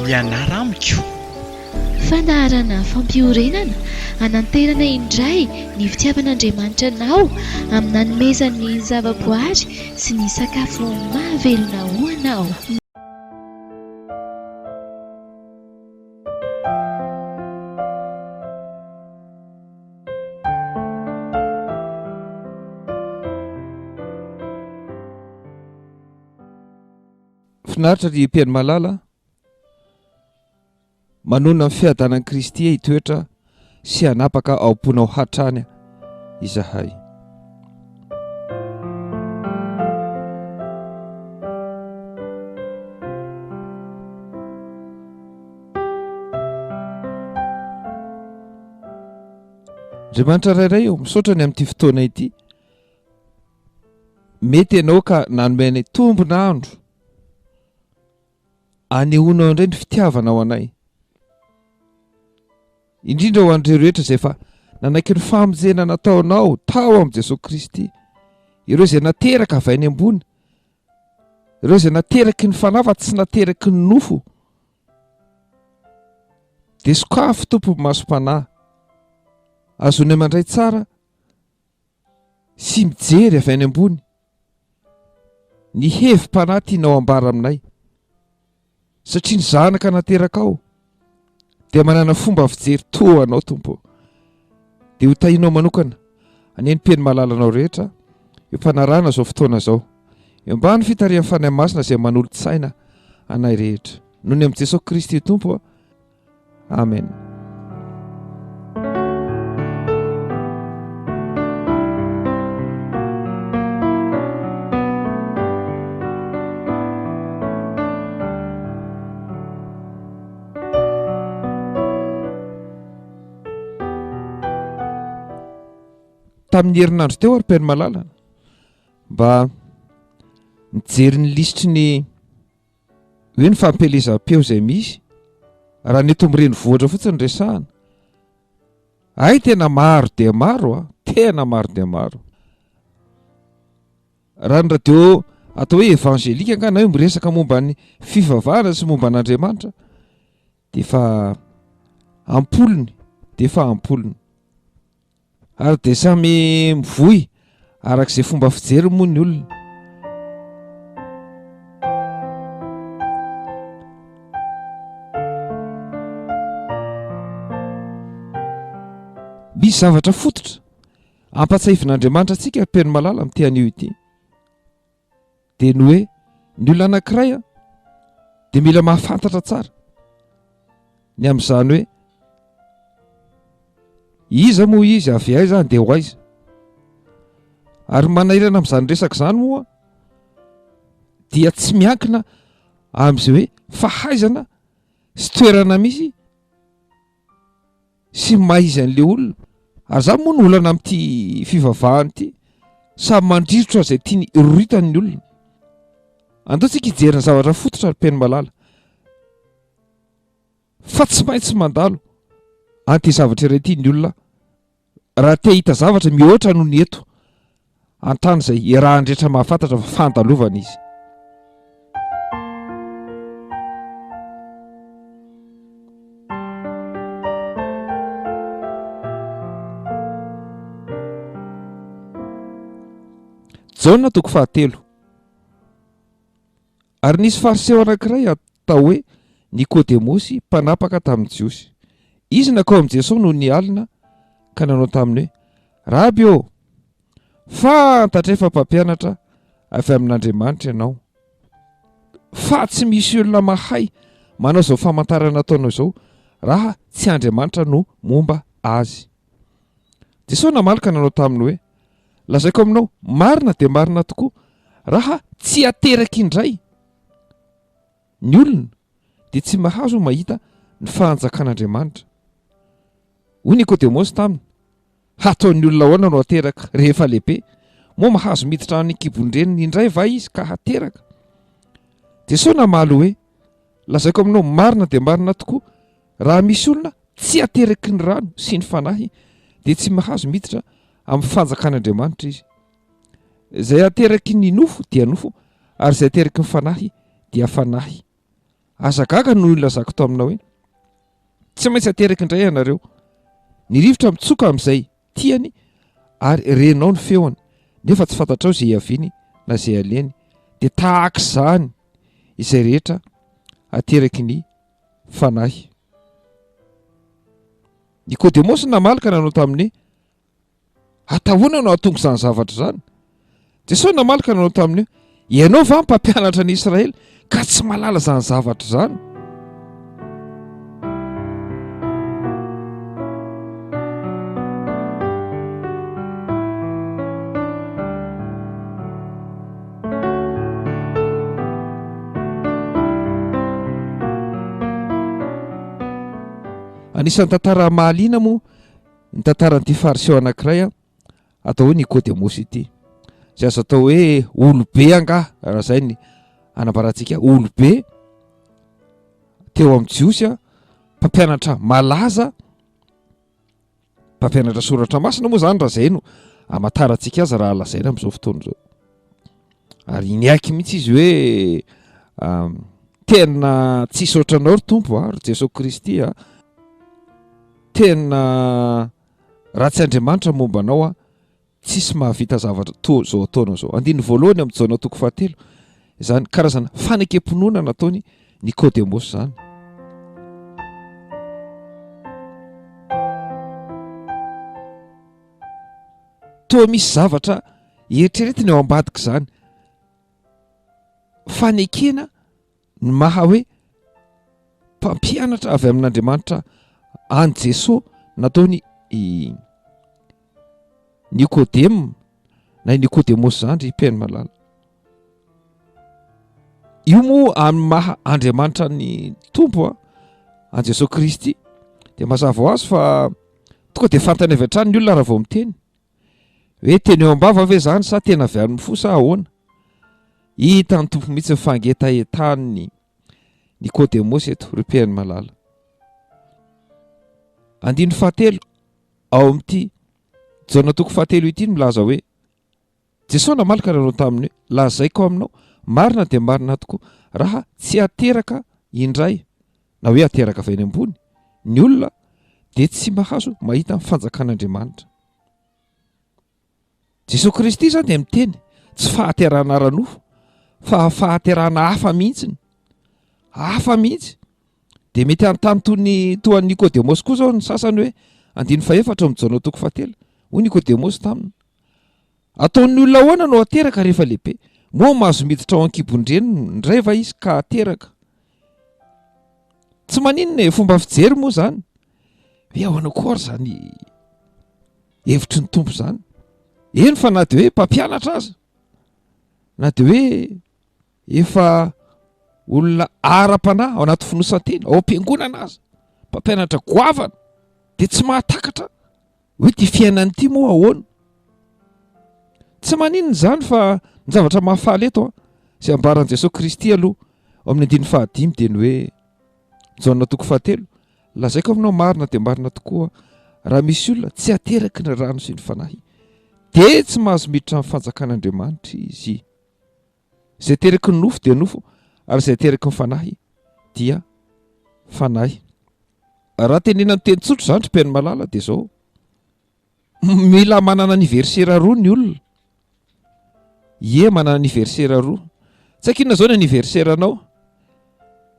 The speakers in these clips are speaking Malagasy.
ianaramiko fandaharana fampiorenana hananterana indray ny fitiavan'Andriamanitra anao amin'ny nanomezany zavaboary sy ny sakafo mahavelona ho anao. Finaritra ry Mpiaino Malala manona ny fiadanan'i Kristy hitoetra sy hanapaka aomponao hatrany izahay. Andriamanitra rairay eo misaotra ny amin'ity fotoana ity, mety ianao ka nanomeny tombona andro anehoanao indray ny fitiavanao anay, indrindra ho an'ireo rehetra izay efa nanaiky ny famonjena nataonao tao amin'i Jesosy Kristy, ireo izay nateraka avy any ambony, ireo izay nateraky ny fanafa tsy nateraky ny nofo, dia sokafo tompo masom-panahy, azony mandray tsara sy mijery avy any ambony ny hevim-panahy tianao ambara aminay, satria ny zanaka nateraka ao dia manana fomba fijery toanao tompo. Dia ho tahinao manokana aneny Mpiaino Malala anao rehetra eo mpanarana izao fotoana izao, eo ambany fitarian'ny fanahy masina izay manolotsaina anay rehetra, noho ny amin'i Jesosy Kristy tompo. Amen. Tamin'ny herinandro teo ary Mpiaino Malala mba nijery ny lisitry ny hoe ny fampelezam-peo izay misy raha ny eto amin'ireny vohatra fotsiny resahana. Ay, tena maro dia maro, tena maro dia maro. Raha ny radio atao hoe evangelika nga na hoe miresaka momba ny fivavahana sy momba an'Andriamanitra dia efa ampolony, dia efa ampolony. Ary dia samy mivoy arak'izay fomba fijery moa ny olona. Misy zavatra fototra ampatsahivon'Andriamanitra antsika Mpiaino Malala amin'ity anio ity, dia ny hoe ny olona anankiray dia mila mahafantatra tsara ny amin'izany hoe iza moa izy avy aiza dia ho aiza, ary manahirana amin'izany resaka izany moa dia tsy miankina amin'izay hoe fahaizana sy toerana misy sy mahaizan'ilay olona. Ary izany moa ny olana amin'ity fivavahana ity, samy mandrirotra izay tiany iroritany olona. Andaontsika hijerina zavatra fototra ny Mpiaino Malala, fa tsy maintsy mandalo anty zavatra iray ity ny olona raha te hita zavatra mihoatra noho ny eto an-trano izay iarahan'ny rehetra mahafantatra fa fandalovana izy. Jaona 9. Ary nisy fariseo anankiray atao hoe Nikodemosy, mpanapaka tamin'i Jiosy. Izy nakao amin'i Jesosy noho ny alina ka nanao taminy hoe, Raby ô, fantatra efa mpampianatra avy amin'Andriamanitra ianao, fa tsy misy olona mahay manao izao famantarana ataonao izao raha tsy Andriamanitra no momba azy. Jesosy namaly ka nanao taminy hoe, lazaiko aminao marina dia marina tokoa raha tsy ateraky indray ny olona dia tsy mahazo mahita ny fahanjakan'Andriamanitra. Hoy Nikodemosy taminy, hataon'ny olona ahoana no ateraka rehefa lehibe? Moa mahazo miditra ny kibon-dreniny indray va izy ka hateraka? Jesosy namaly hoe, lazaiko aminao marina dia marina tokoa raha misy olona tsy ateraky ny rano sy ny fanahy dia tsy mahazo miditra amin'ny fanjakan'Andriamanitra izy. Izay ateraky ny nofo dia nofo, ary izay ateraky ny fanahy dia fanahy. azagaga no ilazako to aminao hoe tsy maintsy ateraky indray ianareo, ny rivotra mitsoka amin'izay tiany ary renao ny feoany nefa tsy fantatrao izay hiaviany na izay aleny, dia tahaka izany izay rehetra ateraky ny fanahy. Nikodemosy namalaka nanao tamin'ny atahoana no ahatonga izany zavatra izany. Jesosy namalaka nanao tamin'ny ianao va mpampianatra ny Israely ka tsy malala izany zavatra izany. Anisan'ny tantara mahaliana moa ny tantaran'ity fariseo anankiray atao hoe Nikodemosy ity, izay azo atao hoe olobe angaha raha izay ny anambarantsika, olobe teo amin'ny Jiosy, mpampianatra malaza, mpampianatra soratra masina moa izany raha izay no amantarantsika azy raha lazaina amin'izao fotoana izao. Ary niaiky mihitsy izy hoe tena tsisy ohatranao ry Tompo ry Jesosy Kristy tena ratsy Andriamanitra momba anao tsisy mahavita zavatra zao ataonao zao. Andiny voalohany amin'ny jaona 7 izany karazana fanekem-pinoana nataony Nikodemosy izany. Toa misy zavatra eritreretiny ao ambadika izany, fanekena ny maha hoe mpampianatra avy amin'Andriamanitra any Jesosy nataony Nikodemo na Nikodemosy zany mpiaino malala. Io moa amin'ny maha Andriamanitra ny Tompo an Jesosy Kristy dia mazava ho azy fa tonga dia fantany avy hatrany ny olona raha vao miteny hoe teny eo ambava ve zany sa tena avy any fo sa ahoana. Hitany Tompo mihitsy ny fangetahetany Nikodemosy eto ry mpiaino malala. Andiny 7 ao amin'ity jaona 7 ity milaza hoe Jesosy namalaka nanao taminy hoe lazaiko aminao marina dia marina tokoa raha tsy ateraka indray na hoe ateraka avy any ambony ny olona dia tsy mahazo mahita ny fanjakan'Andriamanitra. Jesosy Kristy zany dia miteny tsy fahaterahana ara-nofo fa fahaterahana hafa mihitsy, hafa mihitsy. Dia mety anontany toa ny Nikodemosy koa zao ny sasany hoe andiny 4 amin'ny jaona 7 hoy Nikodemosy taminy, ataon'ny olona ahoana no ateraka rehefa lehibe? Moa mahazo miditra ao an-kibon-dreny indray va izy ka ateraka? Tsy maninona fomba fijery moa zany hoe ahoana koa zany hevitry ny Tompo zany. Eny fa na dia hoe mpampianatra aza, na dia hoe efa olona ara-panahy ao anaty fonosantena ao am-piangonana aza, mpampianatra goavana, dia tsy mahatakatra hoe ty fiainany ity moa ahoana. Tsy maninona izany fa ny zavatra mahafaly eto izay ambaran'i Jesosy Kristy aloha ao amin'ny 5 dia ny hoe jaona 7 lazaiko aminao marina dia marina tokoa raha misy olona tsy ateraky ny rano sy ny fanahy dia tsy mahazo miditra amin'ny fanjakan'Andriamanitra izy. Izay teraky ny nofo dia nofo, ary izay teraky ny fanahy dia fanahy. Raha tenenany teny tsotro zany mpiaino malala dia izao, mila manana aniversera roa ny olona. Ie, manana aniversera roa. Tsy akinona zao ny aniverseranao?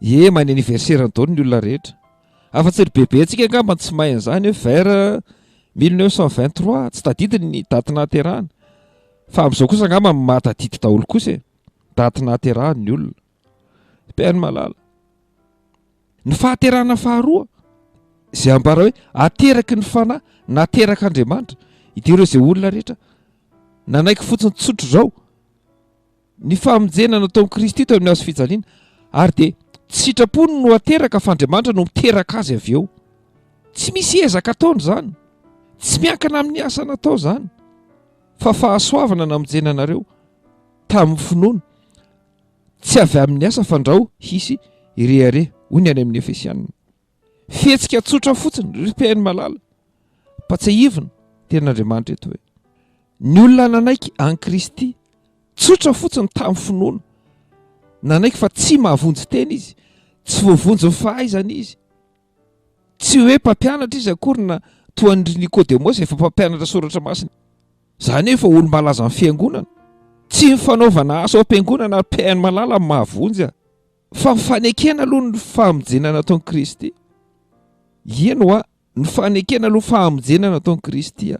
Ie, mahay aniverserany daholo ny olona rehetra. Afa-tsy ry bebe antsika angamba tsy mahay an'izany hoe vers 1923 tsy tadidiny ny daty nahaterahana. Fa amin'izao kosa angamba mahatadidy daholo kosa daty nahaterahana ny olona. Mpiaino malala. Ny fahaterahana faharoa izay ambara hoe ateraky ny fanahy nateraka Andriamanitra, idireo izay olona rehetra nanaiky fotsiny tsotro zao ny famonjena nataon'i Kristy teo amin'ny hazo fijaliana, ary dia tsy sitrapony no ateraka fa Andriamanitra no miteraka azy avy eo. Tsy misy ezaka ataony zany, tsy miankina amin'ny asa natao zany, fa fahasoavana namonjena anareo tamin'ny finoana, tsy avy amin'ny asa fandrao hisy irehare, hoy ny any amin'ny Efesianina. Fihetsika tsotra fotsiny ry mpiaino malala, patsahivina ten'Andriamanitra eto hoe ny olona nanaiky an Kristy tsotra fotsiny tamin'ny finoana, nanaiky fa tsy mahavonjy tena izy, tsy voavonjy fahaizana izy, tsy hoe mpampianatra izy akorina toan'ny Nikodemosy efa mpampianatra soratra masina, zany efa olo malaza amin'ny fiangonana, tsy mifanaovana asa ao am-piangonana piainy malala amin'ny mahavonjy fa mifanekena aloha ny fahamonjena nataon'i Kristy. Ino a ny fanekena aloha fahamonjena nataon'i Kristy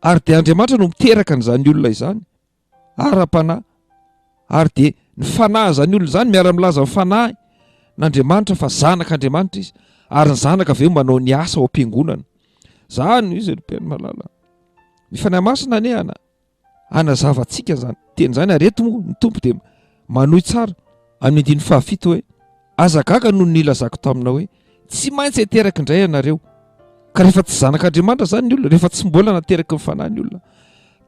ary dia Andriamanitra no miteraka n'izany olona izany ara-panahy, ary dia ny fanahy zany olona izany miara-milaza amin'ny fanahy n'Andriamanitra fa zanak'Andriamanitra izy, ary ny zanaka avy eo manao ny asa ao am-piangonana. Zany izy ry mpiaino malala, ny fanahy masina ane anazavantsika zany teny zany, areto moa ny tompo dia manohy tsara amin'ny 7 hoe azagaga noho ny ilazako tamina hoe tsy maintsy hiteraky indray ianareo. Ka rehefa tsy zanak'Andriamanitra zany ny olona, rehefa tsy mbola nateraky ny fanahy ny olona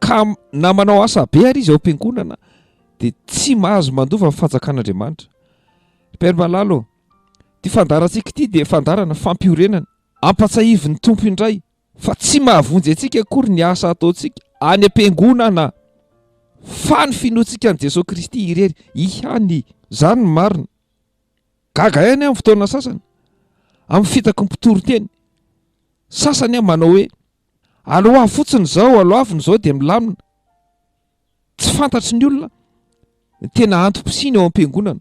ka na manao asa be ary izy ao am-piangonana dia tsy mahazo mandova amin'ny fanjakan'Andriamanitra. Mpiaino malala, ty fandarantsika ity dia fandarana fampiorenana, ampatsahivy ny tompo indray, fa tsy mahavonjy antsika akory ny asa ataontsika any am-piangonana fa ny finoantsika an'i Jesosy Kristy irery ihany. Zany ny marina. Gaga ihany amin'ny fotoana sasany amin'ny fitako ny mpitoro-teny, sasany manao hoe aloha fotsiny zao, alohaviny zao dia milamina. Tsy fantatry ny olona tena antom-pisiny ao am-piangonana.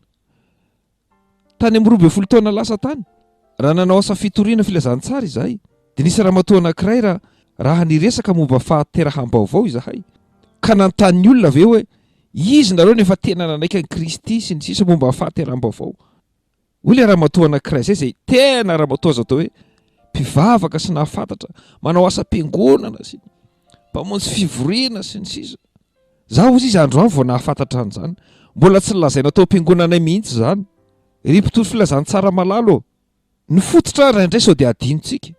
Tany amin'ny 12 taona lasa tany, raha nanao asa fitoriana filazantsara izahay, dia nisy ramatoa anankiray raha niresaka momba fahaterahambaovao izahay, ka nanontany ny olona aveo hoe izy nareo nefa tena nanaiky an'i Kristy sy ny sisa momba fahaterahambaovao. Olona ramatoa anankiray izay tena ramatoa azo atao hoe mpivavaka sy nahafantatra, manao asa am-piangonana sy mpamonjy fivoriana sy ny sisa. Zaho ozy izy androany vao nahafantatra an'izany, mbola tsy nilazaina tao am-piangonana mihitsy izany. Ry mpitoro filazantsara malalo, ny fototra raindray sao dia adinontsika,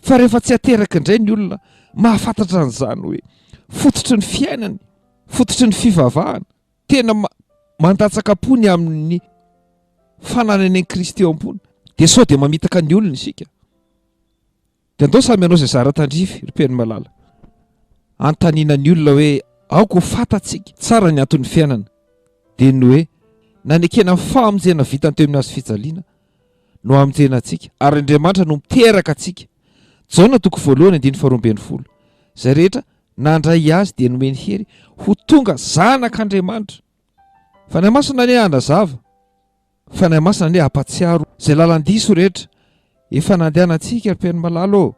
fa rehefa tsy ateraky indray ny olona mahafantatra an'izany hoe fototry ny fiainany, fototry ny fivavahana, tena mandatsaka-pony amin'ny fananany an'i Kristy eo am-pony, dia sao dia mamitaka ny olona isika. Dia andao samy ianao izay zara-tandrify ry mpiaino malala, antanina ny olona hoe aoko fantatsika tsara ny anton'ny fiainana, dia ny hoe nanekena fahamonjena vitany teo amin'ny hazo fijaliana no hamonjena antsika, ary Andriamanitra no miteraka antsika. Jaona 1:12. Izay rehetra nandray azy dia nomeny hery ho tonga zanak'Andriamanitra. Fanahy masina ane andazava, fanahy masina ane ampatsiaro izay lalan-diso rehetra efa nandehanantsika ry mpiaino malala,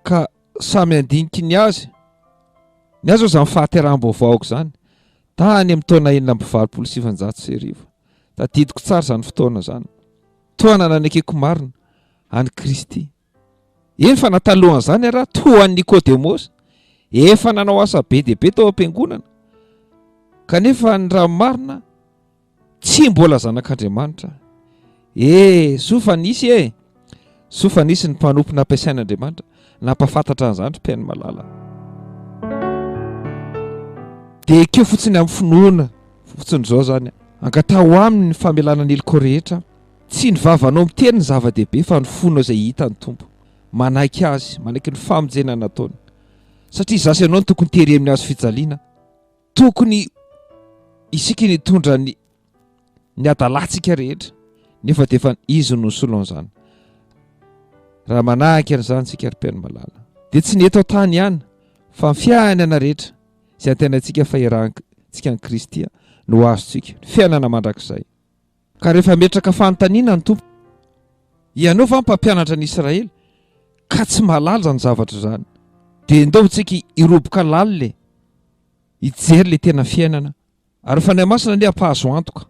ka samy andiniky ny azy. Ny azy ao izany fahaterahambaovaoko izany tany amin'ny taona 1927. Tadidiko tsara izany fotoana izany, toana nanekeko marina an'i Kristy. Eny fa natalohan' izany raha toan'i Nikodemosy efa nanao asa be dia be tao am-piangonana, kanefa ny raha marina tsy mbola zanak'Andriamanitra. Sofa nisy sofa nisy ny mpanompo nampiasain'Andriamanitra nampafantatra an'izany ry mpiaino malala. Dia keo fotsiny amin'ny finoana fotsiny izao zany, angatao aminy ny famelana ny heliko rehetra, tsy ny vavanao miteny ny zava-dehibe fa ny fonao izay hita ny tompo, manaiky azy, manaiky ny famonjena nataony. Satria zasy ianao no tokony tery amin'ny hazo fijaliana, tokony isika nitondra ny adalantsika rehetra, nefa dia efa izy no solon'izany. Raha manahaka an'izany tsika ry mpiaino malala, dia tsy ny eto tany ihany fa ny fiainana rehetra izay antenantsika faherantsika an'i Kristy no azontsika fiainana mandrakizay. Ka rehefa metraka fanontaniana ny tompo, ianao va mpampianatra ny Israely ka tsy mahalala izany zavatra izany, dia ndaontsika iroboka lalina, hijery le tena fiainana. Ary fanahy masina ane ampahazo antoka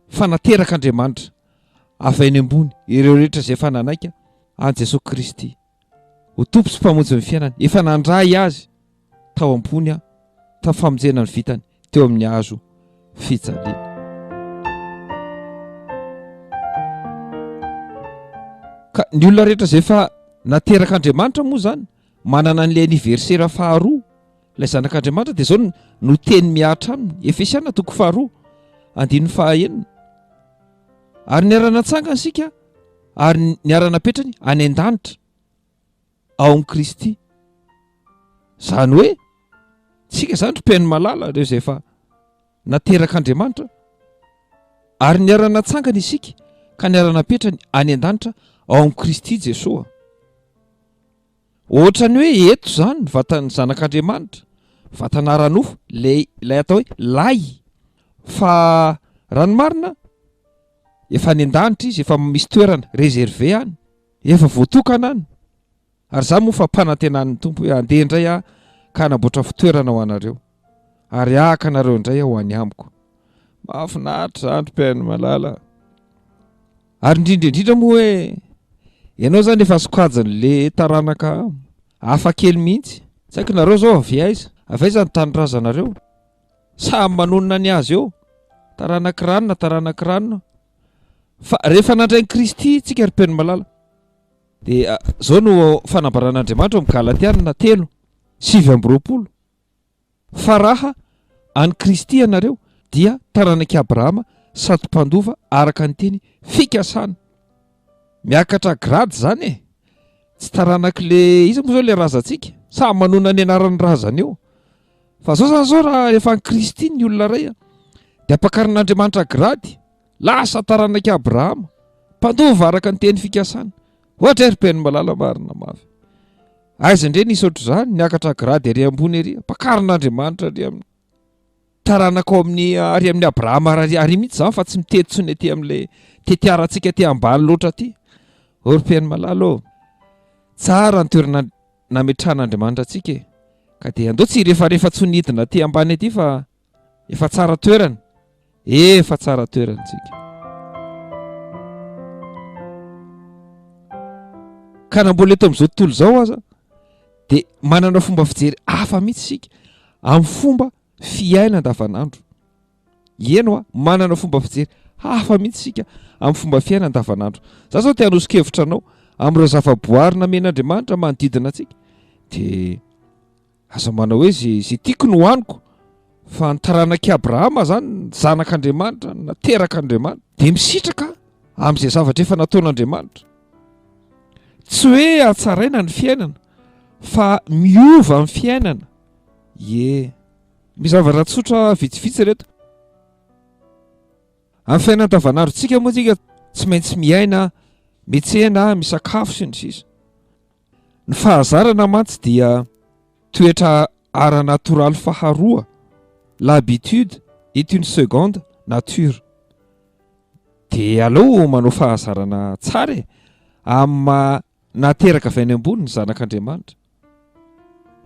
fa naterak'Andriamanitra avy any ambony ireo rehetra izay efa nanaika an'i Jesosy Kristy ho tompo sy mpamonjy ny fiainany, efa nandray azy tao ambony tao famonjena ny vitany teo amin'ny hazo fijaliana. Ka ny olona rehetra izay efa naterak'Andriamanitra moa zany manana an'ilay aniversera faharoa, ilay zanak'Andriamanitra, dia izao no teny miatra aminy Efesiana 2:9. Ary niarana tsangana isika ary niarana petrany any an-danitra ao amin'i Kristy. Zany hoe tsika zany ry mpiaino malala ireo izay efa naterak'Andriamanitra ary niarana tsangana isika ka niarana petrany any an-danitra ao amin'ny Kristy Jesosy. Ohatra ny hoe eto zany ny vatan'ny zanak'Andriamanitra, vatan'ara-nofo lay atao hoe lay, fa raha ny marina efa any an-danitra izy, efa misy toerana réservé any, efa voatokana any. Ary za moa fa mpanantenan'ny tompo hoe andeha indray ka hanamboatra fitoerana ho anareo ary ahaka anareo indray ho any amiko. Mahafinaritra zany mpiaino malala. Ary indrindra moa hoe ianao zany efa sokajin'le taranaka hafa kely mihitsy. Tsy haiko nareo zao avy aiza ny tanorazanareo, samy manonona ny azy eo, taranaka ranona. Fa rehefa nandray Kristy tsika ry mpiaino malala, dia zao no fanambaran'Andriamanitra amin'ny Galatiana 3:7. Fa raha any Kristy ianareo dia taranaka Abrahama sady mpandova araka ny teny fikasana. Miakatra grady zany e, tsy taranak'le izy moa zao le razantsika, samy manona ny anaran'ny razany eo. Fa zao zany zao raha efa ny Kristy ny olona ray dia apakarin'Andriamanitra grady, lasa taranaka Abrahama, mpandova araka ny teny fikasana. Ohatra ry mpiaino malala marina mafy. Aiza indray nisy ohatr'izany niakatra grady ary ambony ary, apakarin'Andriamanitra ary amin'ny taranaka ao amin'ny ary amin'ny Abrahama ary mihitsy zany fa tsy mitetitsony aty amin'ilay tetiarantsika aty ambany loatra aty. Ry mpiaino malala tsara ny toerana nametran'Andriamanitra antsika e. Ka dia andao tsy rehefa tsy nidina aty ambany aty fa efa tsara toerana. Efa tsara toerana tsika. Ka na mbola eto amin'izao tontolo izao aza dia manana fomba fijery hafa mihitsy isika amin'ny fomba fiaina andavanandro. Eno manana fomba fijery hafa mihitsy isika amin'ny fomba fiaina andavanandro. Za zao te hanosika-hevitra anao amin'ireo zava-boary namen'Andriamanitra manodidina antsika dia aza manao hoe zay tiako no hoaniko. Fa ny taranaka Abrahama zany ny zanak'Andriamanitra, naterak'Andriamanitra, dia misitraka amin'izay zavatra efa nataon'Andriamanitra. Tsy hoe hatsaraina ny fiainana fa miova amin'ny fiainana. Mizavatra tsotra vitsivitsy reto. Amin'ny fiainana andavanandrontsika moa tsika tsy maintsy miaina, miantsena, misakafo sy ny sisa. Ny fahazarana mantsy dia toetra ara-natoraly faharoa. L'habitude est une seconde nature. Dia aleo manao fahazarana tsara amin'ny nateraka avy any ambony ny zanak'Andriamanitra.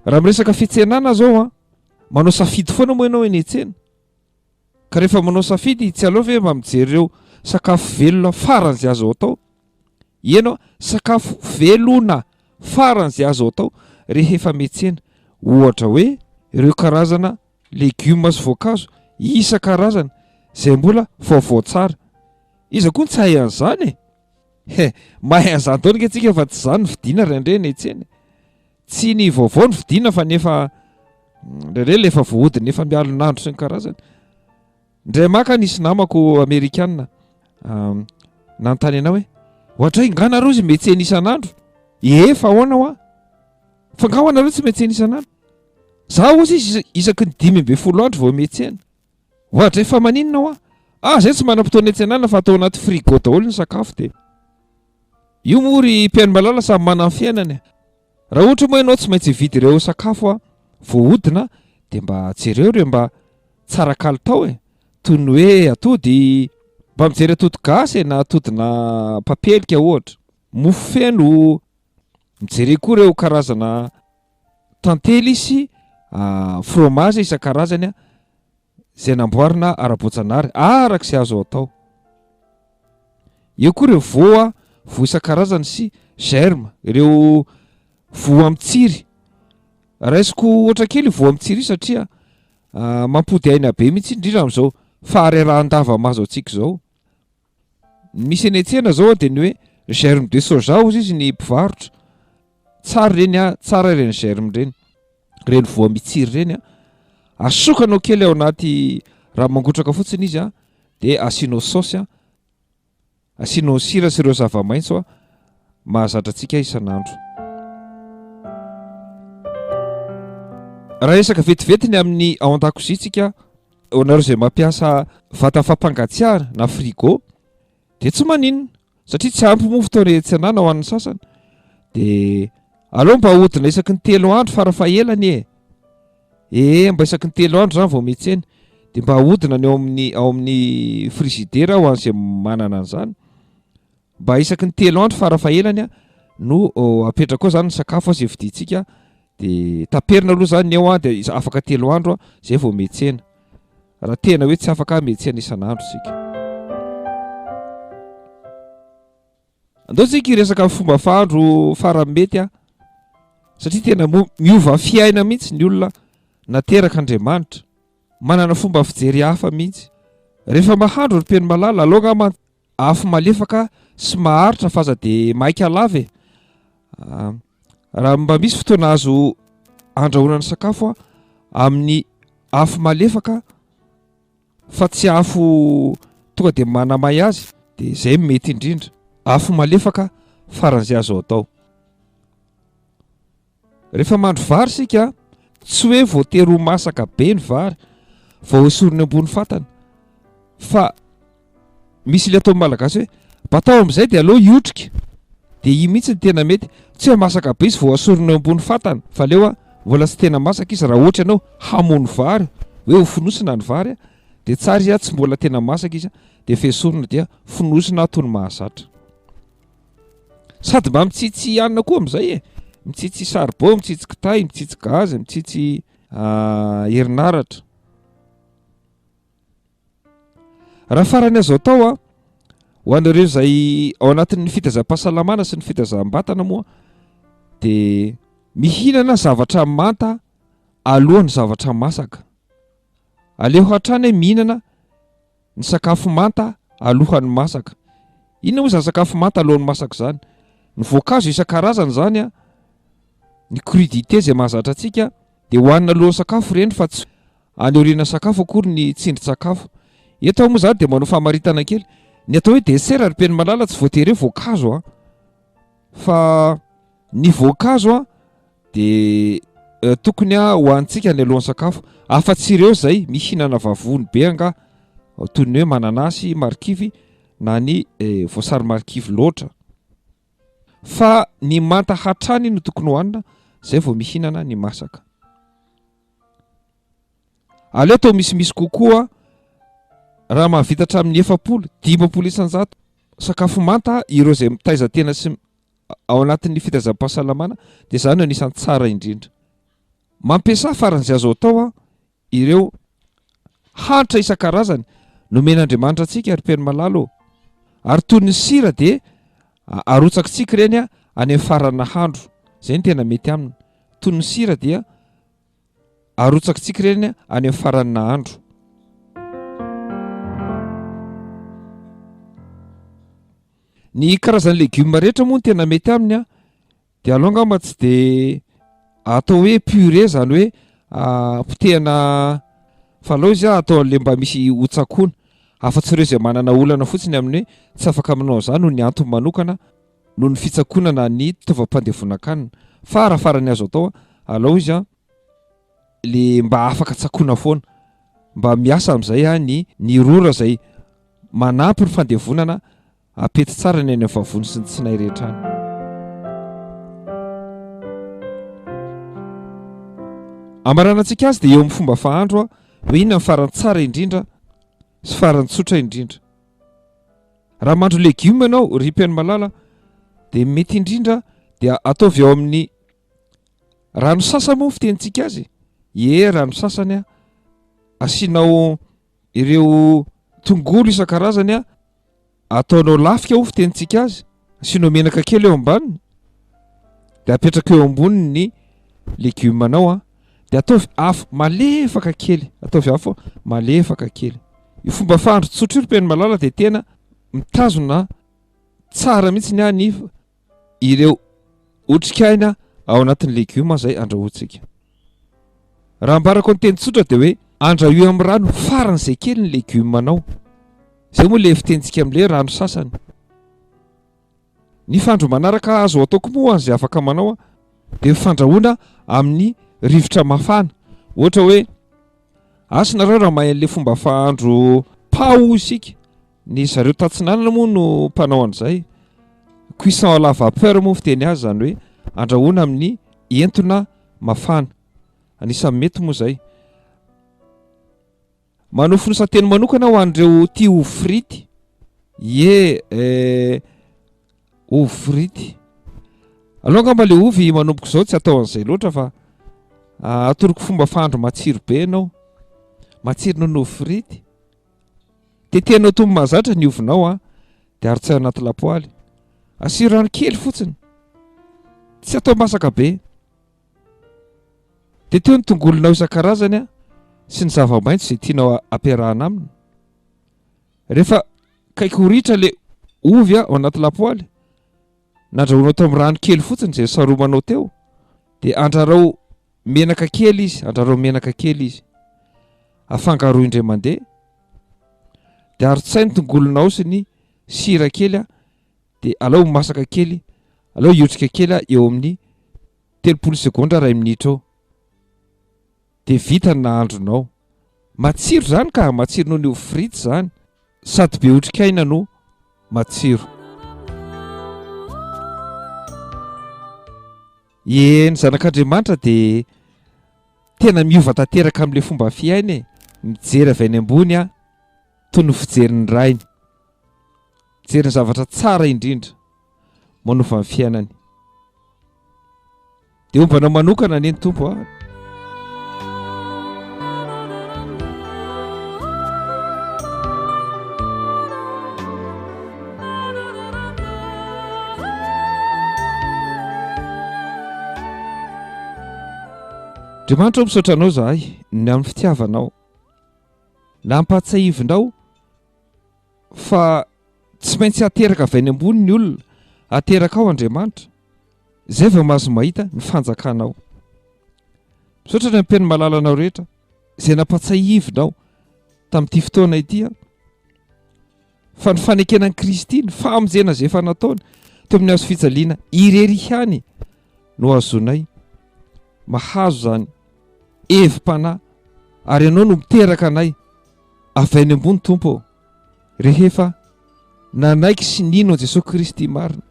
Raha miresaka fitsenana zao manao safidy foana moa ianao eny an-tsena. Ka rehefa manao safidy tsy aleo ve mba mijery ireo sakafo velona faran'izay azo atao. Ianao sakafo velona faran'izay azo atao rehefa miantsena. Ohatra hoe ireo karazana legioma sy voankazo isan-karazany izay mbola vaovao tsara. Iza koa tsy hay an'izany e. Mahay an'izany daholo ange tsika fa tsy izany ny vidiana indray ny an-tsena. Tsy ny vaovao ny vidiana fa nefa indray efa voahodiny efa mialon'andro sy ny karazany. Indray maka nisy namako Amerikanina nanontany anao hoe ohatra hoe ngana rozy miantsena isan'andro? Efa ahoana fa nga hoanareo tsy miantsena isan'andro? Za ozy isaky ny 5-10 andro vao miantsena. Ohatra efa maninona zay tsy manam-potoana iantsenana fa atao anaty frigo daholo ny sakafo dia io mory mpiaino malala samy manana ny fiainany. Raha ohatra moa ianao tsy maintsy vidy ireo sakafo voahodina dia mba jereo ireo mba tsara kalitao toy ny hoe atody, mba mijery atody gasy na atodina papelika ohatra, mofo feno, mijery koa ireo karazana tantely sy fromage isan-karazany izay namboarina ara-boajanahary arak'izay azo atao. Eo koa ireo voa isan-karazany sy germe, ireo voa amin'ny tsiry. Raisiko ohatra kely voa amin'ny tsiry satria mampody aina be mihitsy indrindra amin'izao faharerahan-dava-mazo antsika izao. Misy eny an-tsena zao dia ny hoe germe de soja ozy izy ny mpivarotra. Tsara ireny tsara ireny germe ireny. Ireny voa mitsiry ireny asokanao kely ao anaty raha mangotraka fotsiny izy dia asianao saosy asianao sira sy ireo zava-maitso mahazatra antsika isan'andro. Raha resaka vetivety ny amin'ny ao an-dakozia tsika nareo izay mampiasa vata fampangatsiahana na frigo dia tsy maninona satria tsy ampy mofo torehtsy anana ho an'ny sasany dia aleo mba ahodina isaky ny 3 andro farafahelany mba isaky ny 3 andro zany vao metseny dia mba ahodina ny ao amin'ny frizidera ho an'izay manana an'izany mba isaky ny 3 andro farafahelany no apetraka ao zany ny sakafo izay vidintsika dia taperina aloha zany ny eo dia afaka 3 andro zay vao metsena raha tena hoe tsy afaka metsena isan'andro sika. Andao tsika hiresaka fomba fahandro faramety satria tena miova fiaina mihitsy ny olona nateraka Andriamanitra manana fomba fijery hafa mihitsy rehefa mahandro ny peny malala aloha afo malefaka sy maharitra faza dia maika lava raha mba misy fotoana azo andrahoana ny sakafo amin'ny afo malefaka fa tsy afo tonga dia manamay azy dia izay mety indrindra afo malefaka faran'izay azo atao. Rehefa mandro vary sika tsy hoe voatery ho masaka be ny vary vao esoriny ambony fatana fa misy ilay atao malagasy hoe batao amin'izay dia aloha iotrika dia io mihitsy ny tena mety tsy hoe masaka be izy vao esoriny ambony fatana fa leo mbola tsy tena masaka izy raha ohatra ianao hamono vary hoe ho finosina ny vary dia tsara izy tsy mbola tena masaka izy dia fesorina dia finosina toy ny mahazatra sady mba mitsitsy hanina koa amin'izay mitsitsy charbon, mitsitsy kitay, mitsitsy gaz, mitsitsy herinaratra. Raha farany azo atao ho anareo izay ao anatin'ny fitazam-pahasalamana sy ny fitazam-batana moa dia mihinana zavatra manta alohan'ny zavatra masaka. Aleo hatrany hoe mihinana ny sakafo manta alohan'ny masaka. Inona moa izany sakafo manta alohan'ny masaka izany? Ny voankazo isan-karazany zany ny crudité izay mahazatra antsika dia hohanina alohan'ny sakafo ireny fa tsy aneoriana sakafo akory ny tsindrin-tsakafo. Eto moa izany dia manao famaritana kely ny atao hoe desera ry peny malala tsy voatery hoe voankazo fa ny voankazo dia tokony hohantsika ny alohan'ny sakafo afa-tsy ireo izay mihinana vavony be anga toy ny hoe mananasy marikivy na ny voasary marikivy loatra fa ny manta hatrany no tokony hohanina izay vao mihinana ny masaka. Aleo atao misimisy kokoa raha mahavita hatramin'ny 700 isan-jato sakafo manta ireo izay mitaiza tena sy ao anatin'ny fitazam-pahasalamana dia izany no anisan'ny tsara indrindra. Mampiasa faran'izay azo atao ireo hanitra isan-karazany nomen'Andriamanitra antsika ry peny malala ary toy ny sira dia arotsakitsika ireny any amin'ny farany nahandro izay ny tena mety aminy. Toy ny sira dia arotsakitsika ireny any amin'ny farany nahandro. Ny karazany legioma rehetra moa ny tena mety aminy dia alongama tsy dia atao hoe purée zany hoe potehana fa alao izy atao an'ilay mba misy hotsakoana afa-tsy ireo izay manana olana fotsiny amin'ny hoe tsy afaka aminao izany no ny antony manokana no ny fitsakonana ny fitaovam-pandevonan-kanina fa raha farany azo atao alao izy le mba afaka tsakoana foana mba miasa amin'izay ny rora izay manampy ny fandevonana apety tsara ny any amin'ny vavony sy ny tsinay rehetra any. Amaranantsika azy dia eo amin'ny fomba fahandro hoe inona ny farany tsara indrindra sy farany tsotra indrindra. Raha mandro legioma ianao ry peny malala dia mety indrindra dia ataovy ao amin'ny rano sasany moa fitentsika azy rano sasany asianao ireo tongolo isan-karazany ataonao lafika ho fitentsika azy asianao menaka kely eo ambaniny dia apetraka eo amboniny ny legioma anao dia ataovy afo malefaka kely io fomba fahandro tsotra io ry peny malala dia tena mitazona tsara mihitsy ny ireo otrikaina ao anatin'ny legioma izay andrahoantsika. Raha ambarako ny teny tsotra dia hoe andrahoy amin'ny rano faran'izay kely ny legioma anao. Izay moa ilay fitentsika amin'ilay rano sasany. Ny fandro manaraka azo ataoko moa izay afaka manao dia fandrahoana amin'ny rivotra mafana. Ohatra hoe asynareo raha mahay an'le fomba fahandro pao isika ny zareo tatsinanana moa no mpanao an'izay cuisson à la vapeur moa fiteny azy zany hoe andrahoana amin'ny entona mafana anisan'ny mety moa zay manao fonosanteny manokana ho an'ireo tia ovy frity ovy frity aloha ngamba le ovy manomboka izao tsy atao an'izay loatra fa atoroko fomba fahandro matsiro be ianao matsiro nono ovy frity tetehanao tombo mahazatra ny ovinao dia arotsay anaty lapoaly asio rano kely fotsiny tsy atao masaka be teteo ny tongolonao isan-karazany sy ny zava-maitso izay tianao ampiarahana aminy rehefa kaiky ho ritra le ovy ao anaty lapoaly nandrahoanao tao amin'ny rano kely fotsiny izay saromanao teo dia andrarao menaka kely izy afangaro indray mandeha dia arotsay ny tongolonao sy ny sira kely dia alao masaka kely alao iotrika kely eo amin'ny 30 sekonda 2 minitra eo dia vita ny nahandronao matsiro zany ka matsiro noho ny ovy frity zany sady be otrikaina no matsiro ny zanak'Andriamanitra dia tena miova tanteraka amin'ilay fomba fiaina mijery avy any ambony toy ny fijerin'ny rainy mijery ny zavatra tsara indrindra manova ny fiainany dia ombanao manokana anie ny tompo Andriamanitra misaotra anao zahay ny amin'ny fitiavanao na ampatsahivindao fa tsy maintsy ateraka avy any ambony ny olona ateraka ao Andriamanitra izay vao mahazo mahita ny fanjakanao misaotra ny ampeny malalanao rehetra izay nampatsahivinao tamin'ity fotoana ity fa ny fanekenan'i Kristy ny famonjena izay efa nataony teo amin'ny hazo fijaliana irery ihany no azonay mahazo zany evim-panahy ary ianao no miteraka anay avy any ambony tompo rehefa nanaiky sy nino Jesosy Kristy marina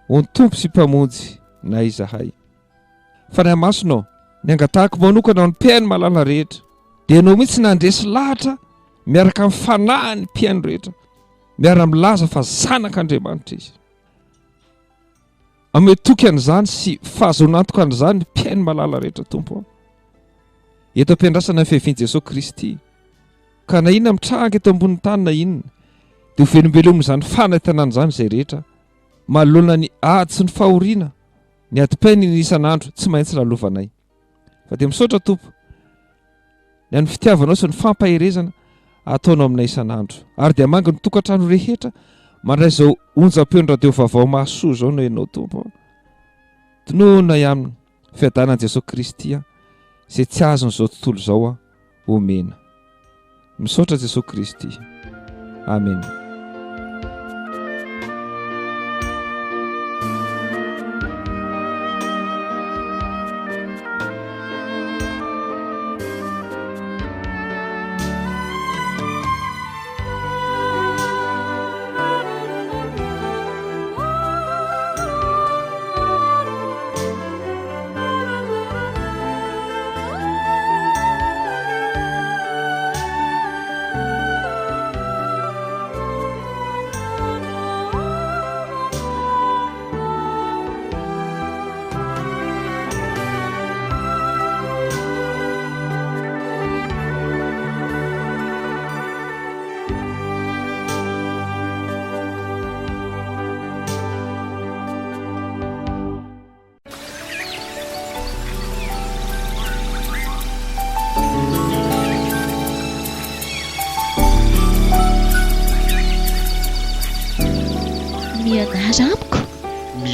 ho ny tompo sy mpamonjy na izahay fa ny amasonao ny angatahako manokana ny mpiaino malala rehetra dia ianao mihitsy nandresy lahatra miaraka amin'ny fanahy ny mpiaino rehetra miara milaza fa zanak'Andriamanitra izy ametoky an'izany sy fahazonantoka an'izany ny mpiaino malala rehetra tompo eto ampiandrasana ny fiavian'i Jesosy Kristy ka na inona mitranga eto ambony tany na inona dia ho velombelomo izany fanantenana izany izay rehetra manoloana ny ady sy ny fahoriana ny adi-painy ny isan'andro tsy maintsy lalovanay fa dia misaotra tompo ny an'ny fitiavanao sy ny fampaherezana ataonao aminay isan'andro ary dia mangy ny tokantrano rehetra mandray izao onjam-peon'ny radio vaovao mahasoa izao no ianao tompo tonoina aminy fiadanan'i Jesosy Kristy izay tsy azon'izao tontolo izao omena misaotra Jesosy Kristy amen.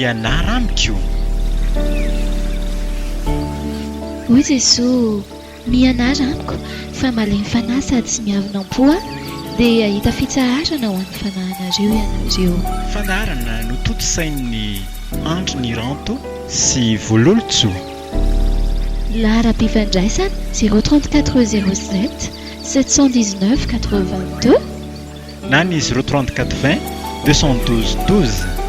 mianara amiko hoy Jesosy mianara amiko fa malemy fanahy sady tsy miavonam-po dia ahita fitsarana ho an'ny fanahinareo ianareo fandarana no totosain'ny andro ny ranto sy vololotso Laharam-pifandraisana 03407 719 82 na ny 034 20 212 12